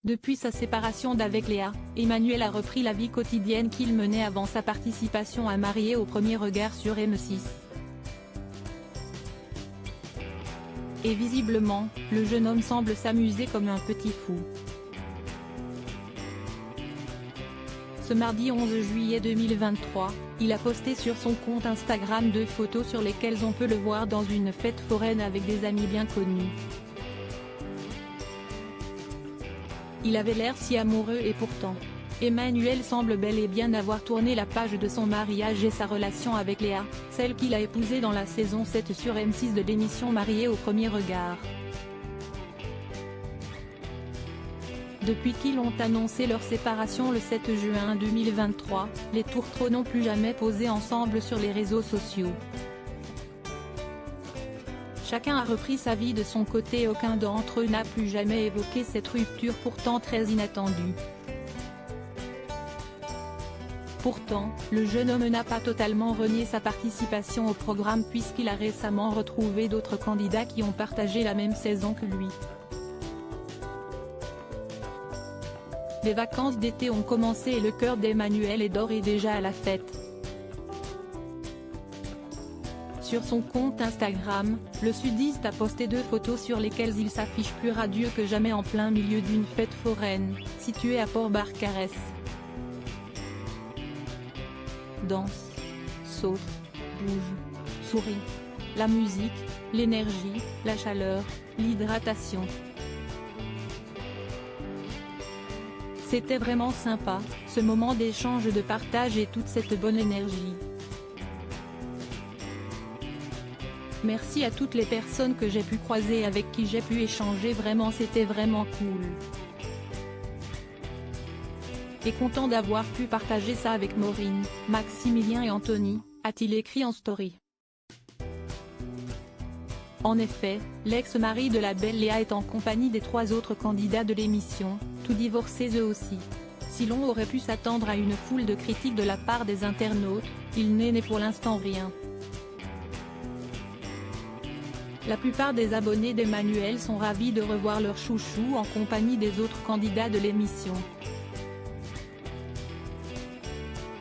Depuis sa séparation d'avec Léa, Emmanuel a repris la vie quotidienne qu'il menait avant sa participation à Mariés au premier regard sur M6. Et visiblement, le jeune homme semble s'amuser comme un petit fou. Ce mardi 11 juillet 2023, il a posté sur son compte Instagram 2 photos sur lesquelles on peut le voir dans une fête foraine avec des amis bien connus. Il avait l'air si amoureux et pourtant, Emmanuel semble bel et bien avoir tourné la page de son mariage et sa relation avec Léa, celle qu'il a épousée dans la saison 7 sur M6 de l'émission Mariés au premier regard. Depuis qu'ils ont annoncé leur séparation le 7 juin 2023, les tourtereaux n'ont plus jamais posé ensemble sur les réseaux sociaux. Chacun a repris sa vie de son côté et aucun d'entre eux n'a plus jamais évoqué cette rupture pourtant très inattendue. Pourtant, le jeune homme n'a pas totalement renié sa participation au programme puisqu'il a récemment retrouvé d'autres candidats qui ont partagé la même saison que lui. Les vacances d'été ont commencé et le cœur d'Emmanuel est d'ores et déjà à la fête. Sur son compte Instagram, le sudiste a posté 2 photos sur lesquelles il s'affiche plus radieux que jamais en plein milieu d'une fête foraine, située à Port-Barcarès. Danse, saute, bouge, sourit. La musique, l'énergie, la chaleur, l'hydratation. C'était vraiment sympa, ce moment d'échange, de partage et toute cette bonne énergie. Merci à toutes les personnes que j'ai pu croiser et avec qui j'ai pu échanger, vraiment c'était vraiment cool. Et content d'avoir pu partager ça avec Maureen, Maximilien et Anthony, a-t-il écrit en story. En effet, l'ex-mari de la belle Léa est en compagnie des 3 autres candidats de l'émission, tous divorcés eux aussi. Si l'on aurait pu s'attendre à une foule de critiques de la part des internautes, il n'est pour l'instant rien. La plupart des abonnés d'Emmanuel sont ravis de revoir leur chouchou en compagnie des autres candidats de l'émission.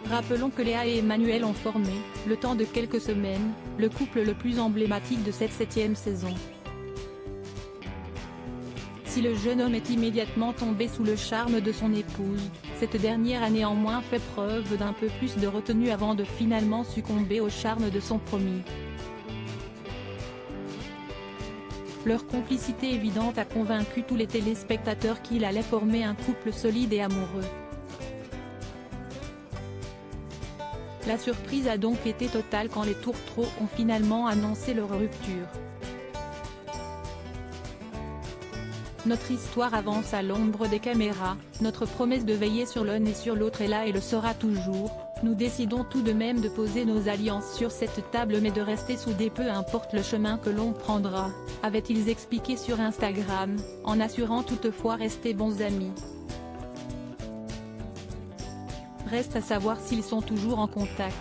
Rappelons que Léa et Emmanuel ont formé, le temps de quelques semaines, le couple le plus emblématique de cette 7e saison. Si le jeune homme est immédiatement tombé sous le charme de son épouse, cette dernière a néanmoins fait preuve d'un peu plus de retenue avant de finalement succomber au charme de son promis. Leur complicité évidente a convaincu tous les téléspectateurs qu'il allait former un couple solide et amoureux. La surprise a donc été totale quand les tourtereaux ont finalement annoncé leur rupture. Notre histoire avance à l'ombre des caméras, notre promesse de veiller sur l'un et sur l'autre est là et le sera toujours. Nous décidons tout de même de poser nos alliances sur cette table mais de rester soudés peu importe le chemin que l'on prendra, avaient-ils expliqué sur Instagram, en assurant toutefois rester bons amis. Reste à savoir s'ils sont toujours en contact.